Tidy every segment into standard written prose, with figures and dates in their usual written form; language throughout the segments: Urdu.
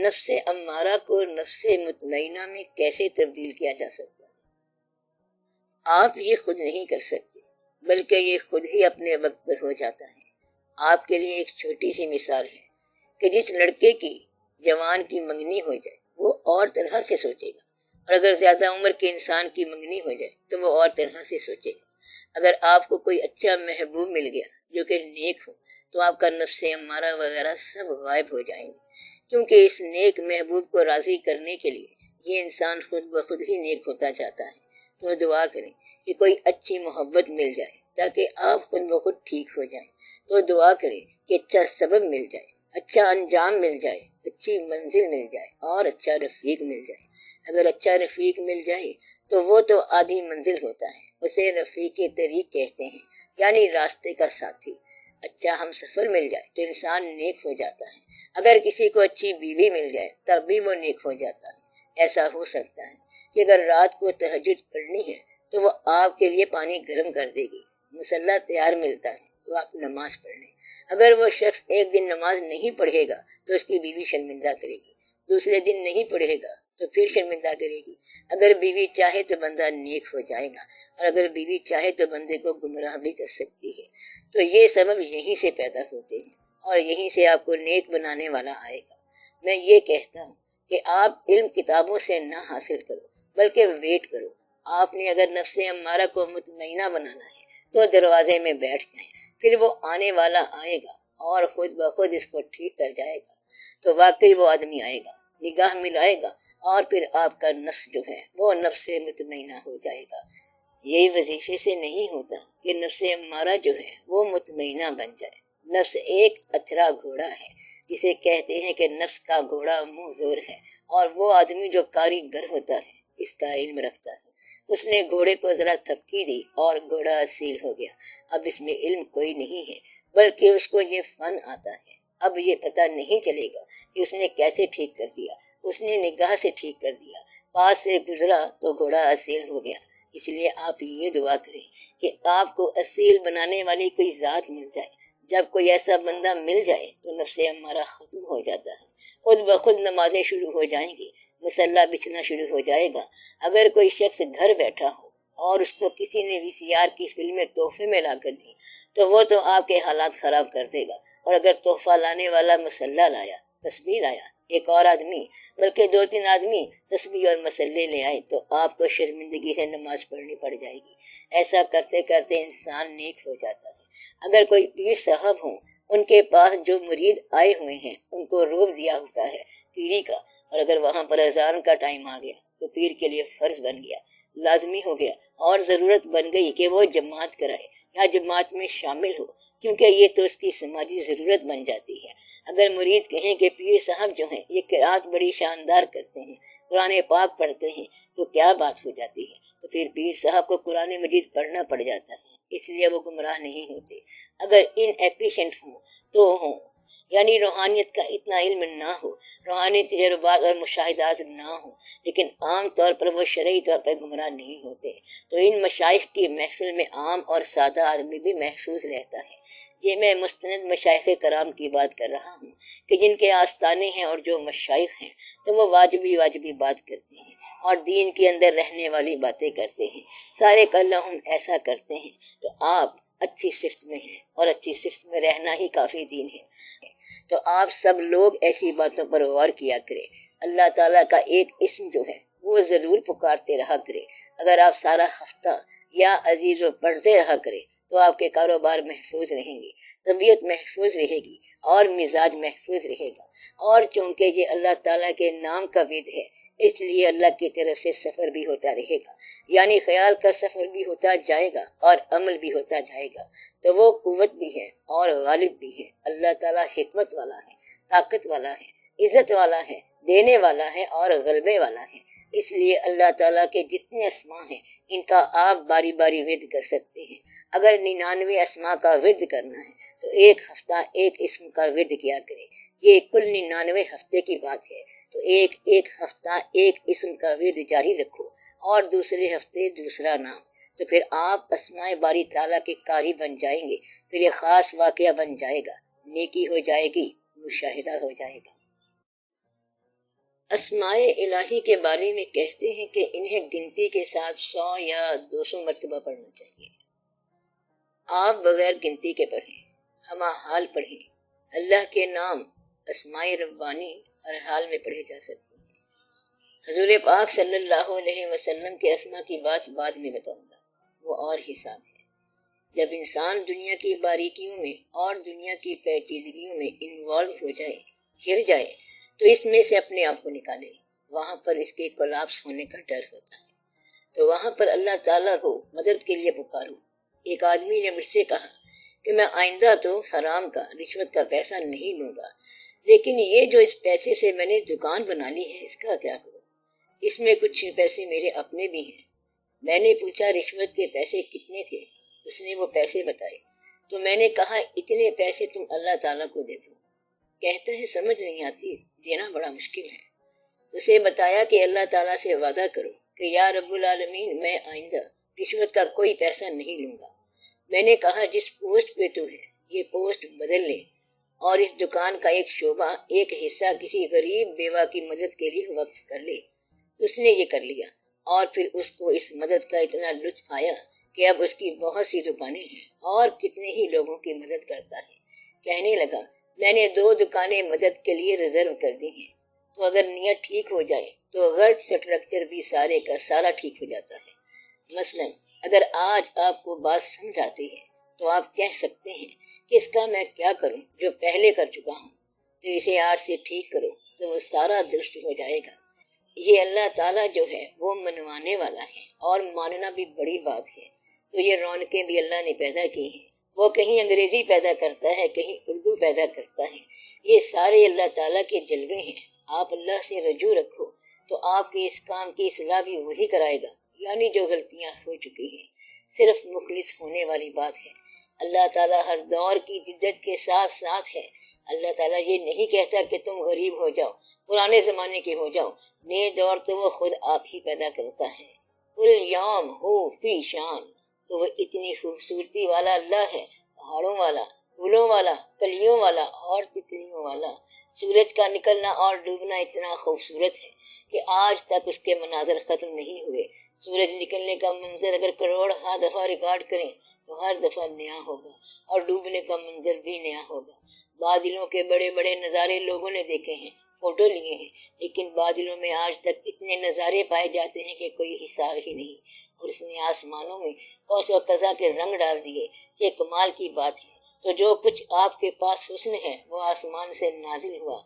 نفس امارہ کو نفس مطمئنہ میں کیسے تبدیل کیا جا سکتا ہے؟ آپ یہ خود نہیں کر سکتے، بلکہ یہ خود ہی اپنے وقت پر ہو جاتا ہے۔ آپ کے لیے ایک چھوٹی سی مثال ہے کہ جس لڑکے کی جوان کی منگنی ہو جائے وہ اور طرح سے سوچے گا، اور اگر زیادہ عمر کے انسان کی منگنی ہو جائے تو وہ اور طرح سے سوچے گا۔ اگر آپ کو کوئی اچھا محبوب مل گیا جو کہ نیک ہو تو آپ کا نفس امارہ وغیرہ سب غائب ہو جائیں گے، کیونکہ اس نیک محبوب کو راضی کرنے کے لیے یہ انسان خود بخود ہی نیک ہوتا جاتا ہے۔ تو دعا کریں کہ کوئی اچھی محبت مل جائے تاکہ آپ خود بخود ٹھیک ہو جائیں۔ تو دعا کریں کہ اچھا سبب مل جائے، اچھا انجام مل جائے، اچھی منزل مل جائے اور اچھا رفیق مل جائے۔ اگر اچھا رفیق مل جائے تو وہ تو آدھی منزل ہوتا ہے، اسے رفیق طریق کہتے ہیں، یعنی راستے کا ساتھی۔ اچھا ہم سفر مل جائے تو انسان نیک ہو جاتا ہے۔ اگر کسی کو اچھی بیوی مل جائے تب بھی وہ نیک ہو جاتا ہے۔ ایسا ہو سکتا ہے کہ اگر رات کو تہجد پڑھنی ہے تو وہ آپ کے لیے پانی گرم کر دے گی، مصلی تیار ملتا ہے تو آپ نماز پڑھ لیں۔ اگر وہ شخص ایک دن نماز نہیں پڑھے گا تو اس کی بیوی شرمندہ کرے گی، دوسرے دن نہیں پڑھے گا تو پھر شرمندہ کرے گی۔ اگر بیوی چاہے تو بندہ نیک ہو جائے گا، اور اگر بیوی چاہے تو بندے کو گمراہ بھی کر سکتی ہے۔ تو یہ سبب یہیں سے پیدا ہوتے ہیں اور یہیں سے آپ کو نیک بنانے والا آئے گا۔ میں یہ کہتا ہوں کہ آپ علم کتابوں سے نہ حاصل کرو بلکہ ویٹ کرو۔ آپ نے اگر نفس امارہ کو مطمئنہ بنانا ہے تو دروازے میں بیٹھ جائیں، پھر وہ آنے والا آئے گا اور خود بخود اس کو ٹھیک کر جائے گا۔ تو واقعی وہ آدمی آئے گا، نگاہ ملائے گا اور پھر آپ کا نفس جو ہے وہ نفس مطمئنہ ہو جائے گا۔ یہی وظیفے سے نہیں ہوتا کہ نفس امارہ جو ہے وہ مطمئنہ بن جائے۔ نفس ایک اتھرا گھوڑا ہے جسے کہتے ہیں کہ نفس کا گھوڑا منہ زور ہے، اور وہ آدمی جو کاریگر ہوتا ہے اس کا علم رکھتا ہے۔ اس نے گھوڑے کو ذرا تھپکی دی اور گھوڑا اسیر ہو گیا۔ اب اس میں علم کوئی نہیں ہے بلکہ اس کو یہ فن آتا ہے۔ اب یہ پتہ نہیں چلے گا کہ اس نے کیسے ٹھیک کر دیا، اس نے نگاہ سے ٹھیک کر دیا، پاس سے گزرا تو گھوڑا اسیر ہو گیا۔ اس لیے آپ یہ دعا کریں کہ آپ کو اصیل بنانے والی کوئی ذات مل جائے۔ جب کوئی ایسا بندہ مل جائے تو نفس امارہ ختم ہو جاتا ہے، خود بخود نمازیں شروع ہو جائیں گی، مصلی بچھنا شروع ہو جائے گا۔ اگر کوئی شخص گھر بیٹھا ہو اور اس کو کسی نے VCR کی فلمیں تحفے میں لا کر دی تو وہ تو آپ کے حالات خراب کر دے گا، اور اگر تحفہ لانے والا مصلی لایا، تسبیح لایا، ایک اور آدمی بلکہ 2-3 آدمی تسبیح اور مصلی لے آئے تو آپ کو شرمندگی سے نماز پڑھنی پڑ جائے گی۔ ایسا کرتے کرتے انسان نیک ہو جاتا ہے۔ اگر کوئی پیر صاحب ہوں، ان کے پاس جو مرید آئے ہوئے ہیں ان کو روب دیا ہوتا ہے پیری کا، اور اگر وہاں پر اذان کا ٹائم آ گیا تو پیر کے لیے فرض بن گیا، لازمی ہو گیا، اور ضرورت بن گئی کہ وہ جماعت کرائے یا جماعت میں شامل ہو، کیونکہ یہ تو اس کی سماجی ضرورت بن جاتی ہے۔ اگر مرید کہیں کہ پیر صاحب جو ہیں یہ قرات بڑی شاندار کرتے ہیں، قرآن پاک پڑھتے ہیں، تو کیا بات ہو جاتی ہے، تو پھر پیر صاحب کو قرآن مجید پڑھنا پڑ جاتا ہے، اس لیے وہ گمراہ نہیں ہوتے۔ اگر ان ایفیشینٹ ہوں تو ہوں، یعنی روحانیت کا اتنا علم نہ ہو، روحانی تجربات اور مشاہدات نہ ہوں، لیکن عام طور پر وہ شرعی طور پر گمراہ نہیں ہوتے، تو ان مشائخ کی محفل میں عام اور سادہ آدمی بھی محفوظ رہتا ہے۔ یہ میں مستند مشائخ کرام کی بات کر رہا ہوں کہ جن کے آستانے ہیں اور جو مشائخ ہیں تو وہ واجبی بات کرتے ہیں اور دین کے اندر رہنے والی باتیں کرتے ہیں۔ سارے کلہم ایسا کرتے ہیں تو آپ اچھی صفت میں ہیں، اور اچھی صفت میں رہنا ہی کافی دین ہے۔ تو آپ سب لوگ ایسی باتوں پر غور کیا کریں۔ اللہ تعالیٰ کا ایک اسم جو ہے وہ ضرور پکارتے رہا کریں۔ اگر آپ سارا ہفتہ یا عزیزو پڑھتے رہا کریں تو آپ کے کاروبار محفوظ رہیں گے، طبیعت محفوظ رہے گی اور مزاج محفوظ رہے گا۔ اور چونکہ یہ اللہ تعالیٰ کے نام کا ود ہے اس لیے اللہ کی طرف سے سفر بھی ہوتا رہے گا، یعنی خیال کا سفر بھی ہوتا جائے گا اور عمل بھی ہوتا جائے گا۔ تو وہ قوت بھی ہے اور غالب بھی ہے۔ اللہ تعالیٰ حکمت والا ہے، طاقت والا ہے، عزت والا ہے، دینے والا ہے اور غلبے والا ہے۔ اس لیے اللہ تعالیٰ کے جتنے اسماء ہیں ان کا آپ باری باری ورد کر سکتے ہیں۔ اگر 99 اسماء کا ورد کرنا ہے تو ایک ہفتہ ایک اسم کا ورد کیا کریں۔ یہ کل 99 ہفتے کی بات ہے، تو ایک ہفتہ ایک اسم کا ورد جاری رکھو اور دوسرے ہفتے دوسرا نام، تو پھر آپ اسماء باری تعالیٰ کے قاری بن جائیں گے۔ پھر یہ خاص واقعہ بن جائے گا، نیکی ہو جائے گی، مشاہدہ ہو جائے گا۔ اسماء الہی کے بارے میں کہتے ہیں کہ انہیں گنتی کے ساتھ 100 یا 200 مرتبہ پڑھنا چاہیے۔ آپ بغیر گنتی کے پڑھیں، ہمہ حال پڑھیں۔ اللہ کے نام اسماء ربانی ہر حال میں پڑھے جا سکتے ہیں۔ حضور پاک صلی اللہ علیہ وسلم کے اسماء کی بات بعد میں بتاؤں گا، وہ اور حساب ہے۔ جب انسان دنیا کی باریکیوں میں اور دنیا کی پیچیدگیوں میں انوالو ہو جائے، گر جائے، تو اس میں سے اپنے آپ کو نکالے۔ وہاں پر اس کے کولاپس ہونے کا ڈر ہوتا ہے، تو وہاں پر اللہ تعالیٰ کو مدد کے لیے پکارو۔ ایک آدمی نے مجھ سے کہا کہ میں آئندہ تو حرام کا، رشوت کا پیسہ نہیں لوں گا، لیکن یہ جو اس پیسے سے میں نے دکان بنا لی ہے، اس کا کیا کروں؟ اس میں کچھ پیسے میرے اپنے بھی ہیں۔ میں نے پوچھا رشوت کے پیسے کتنے تھے؟ اس نے وہ پیسے بتائے، تو میں نے کہا اتنے پیسے تم اللہ تعالیٰ کو دے دو۔ کہتے ہیں سمجھ نہیں آتی، دینا بڑا مشکل ہے۔ اسے بتایا کہ اللہ تعالیٰ سے وعدہ کرو کہ یا رب العالمین میں آئندہ رشوت کا کوئی پیسہ نہیں لوں گا۔ میں نے کہا جس پوسٹ پہ تو ہے یہ پوسٹ بدل لے اور اس دکان کا ایک شعبہ، ایک حصہ کسی غریب بیوہ کی مدد کے لیے وقف کر لے۔ اس نے یہ کر لیا، اور پھر اس کو اس مدد کا اتنا لطف آیا کہ اب اس کی بہت سی دکانیں ہیں اور کتنے ہی لوگوں کی مدد کرتا ہے۔ کہنے لگا میں نے 2 دکانیں مدد کے لیے ریزرو کر دی ہیں، تو اگر نیت ٹھیک ہو جائے تو غلط سٹرکچر بھی سارے کا سارا ٹھیک ہو جاتا ہے۔ مثلا اگر آج آپ کو بات سمجھ آتی ہے تو آپ کہہ سکتے ہیں کہ اس کا میں کیا کروں جو پہلے کر چکا ہوں، تو اسے آج سے ٹھیک کرو تو وہ سارا درست ہو جائے گا۔ یہ اللہ تعالیٰ جو ہے وہ منوانے والا ہے، اور ماننا بھی بڑی بات ہے۔ تو یہ رونقیں بھی اللہ نے پیدا کی ہیں، وہ کہیں انگریزی پیدا کرتا ہے، کہیں اردو پیدا کرتا ہے، یہ سارے اللہ تعالیٰ کے جلوے ہیں۔ آپ اللہ سے رجوع رکھو تو آپ کے اس کام کی اصلاح بھی وہی کرائے گا، یعنی جو غلطیاں ہو چکی ہیں۔ صرف مخلص ہونے والی بات ہے۔ اللہ تعالیٰ ہر دور کی جدت کے ساتھ ساتھ ہے۔ اللہ تعالیٰ یہ نہیں کہتا کہ تم غریب ہو جاؤ، پرانے زمانے کے ہو جاؤ، نئے دور تو وہ خود آپ ہی پیدا کرتا ہے۔ کل یوم ہو فی شان، تو وہ اتنی خوبصورتی والا اللہ ہے، پہاڑوں والا، پھولوں والا، کلیوں والا اور تتلیوں والا۔ سورج کا نکلنا اور ڈوبنا اتنا خوبصورت ہے کہ آج تک اس کے مناظر ختم نہیں ہوئے۔ سورج نکلنے کا منظر اگر کروڑ دفعہ ریکارڈ کریں تو ہر دفعہ نیا ہوگا، اور ڈوبنے کا منظر بھی نیا ہوگا۔ بادلوں کے بڑے بڑے نظارے لوگوں نے دیکھے ہیں، فوٹو لیے ہیں، لیکن بادلوں میں آج تک اتنے نظارے پائے جاتے ہیں کہ کوئی حساب ہی نہیں۔ اور اس نے آسمانوں میں قوس و قزح کے رنگ ڈال دیے، یہ کمال کی بات ہے۔ تو جو کچھ آپ کے پاس حسن ہے وہ آسمان سے نازل ہوا۔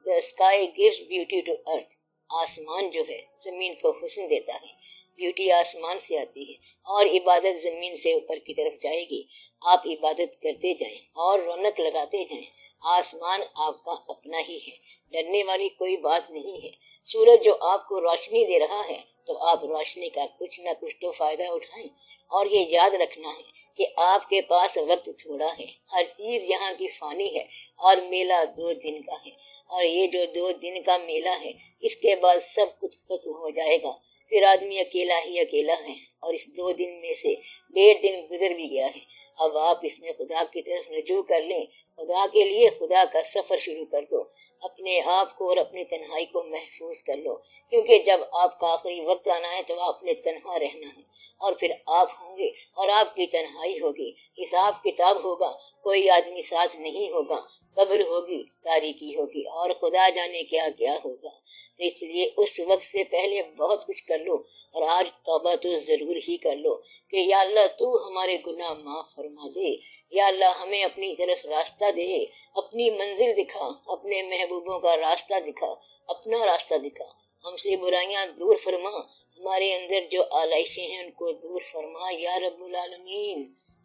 The sky gives beauty to earth۔ آسمان جو ہے زمین کو حسن دیتا ہے، بیوٹی آسمان سے آتی ہے، اور عبادت زمین سے اوپر کی طرف جائے گی۔ آپ عبادت کرتے جائیں اور رونق لگاتے جائیں۔ آسمان آپ کا اپنا ہی ہے، ڈرنے والی کوئی بات نہیں ہے۔ سورج جو آپ کو روشنی دے رہا ہے تو آپ روشنی کا کچھ نہ کچھ تو فائدہ اٹھائیں، اور یہ یاد رکھنا ہے کہ آپ کے پاس وقت تھوڑا ہے، ہر چیز یہاں کی فانی ہے، اور میلہ 2 دن کا ہے، اور یہ جو 2 دن کا میلہ ہے اس کے بعد سب کچھ ختم ہو جائے گا۔ پھر آدمی اکیلا ہی اکیلا ہے، اور اس 2 دن میں سے 1.5 دن گزر بھی گیا ہے۔ اب آپ اس میں خدا کی طرف رجوع کر لیں، خدا کے لیے خدا کا سفر شروع کر دو، اپنے آپ کو اور اپنی تنہائی کو محفوظ کر لو، کیونکہ جب آپ کا آخری وقت آنا ہے تو آپ نے تنہا رہنا ہے، اور پھر آپ ہوں گے اور آپ کی تنہائی ہوگی، حساب کتاب ہوگا، کوئی آدمی ساتھ نہیں ہوگا، قبر ہوگی، تاریکی ہوگی، اور خدا جانے کیا کیا ہوگا۔ تو اس لیے اس وقت سے پہلے بہت کچھ کر لو، اور آج توبہ تو ضرور ہی کر لو کہ یا اللہ تو ہمارے گناہ معاف فرما دے، یا اللہ ہمیں اپنی طرف راستہ دے، اپنی منزل دکھا، اپنے محبوبوں کا راستہ دکھا، اپنا راستہ دکھا، ہم سے برائیاں دور فرما، ہمارے اندر جو آلائشیں ہیں ان کو دور فرما یا رب العالمین،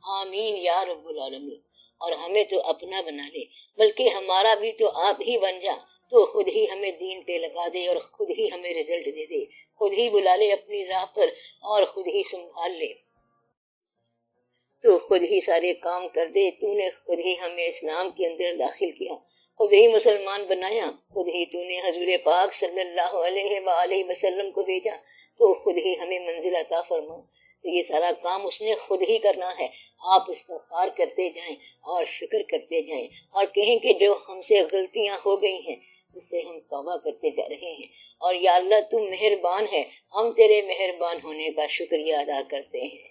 آمین یا رب العالمین۔ اور ہمیں تو اپنا بنا لے، بلکہ ہمارا بھی تو آپ ہی بن جا، تو خود ہی ہمیں دین پہ لگا دے، اور خود ہی ہمیں رزلٹ دے دے، خود ہی بلا لے اپنی راہ پر، اور خود ہی سنبھال لے، تو خود ہی سارے کام کر دے۔ تو نے خود ہی ہمیں اسلام کے اندر داخل کیا، خود ہی مسلمان بنایا، خود ہی تو نے حضور پاک صلی اللہ علیہ وآلہ وسلم کو بھیجا، تو خود ہی ہمیں منزل عطا فرما۔ تو یہ سارا کام اس نے خود ہی کرنا ہے۔ آپ استغفار کرتے جائیں اور شکر کرتے جائیں، اور کہیں کہ جو ہم سے غلطیاں ہو گئی ہیں اس سے ہم توبہ کرتے جا رہے ہیں، اور یا اللہ تم مہربان ہے، ہم تیرے مہربان ہونے کا شکریہ ادا کرتے ہیں۔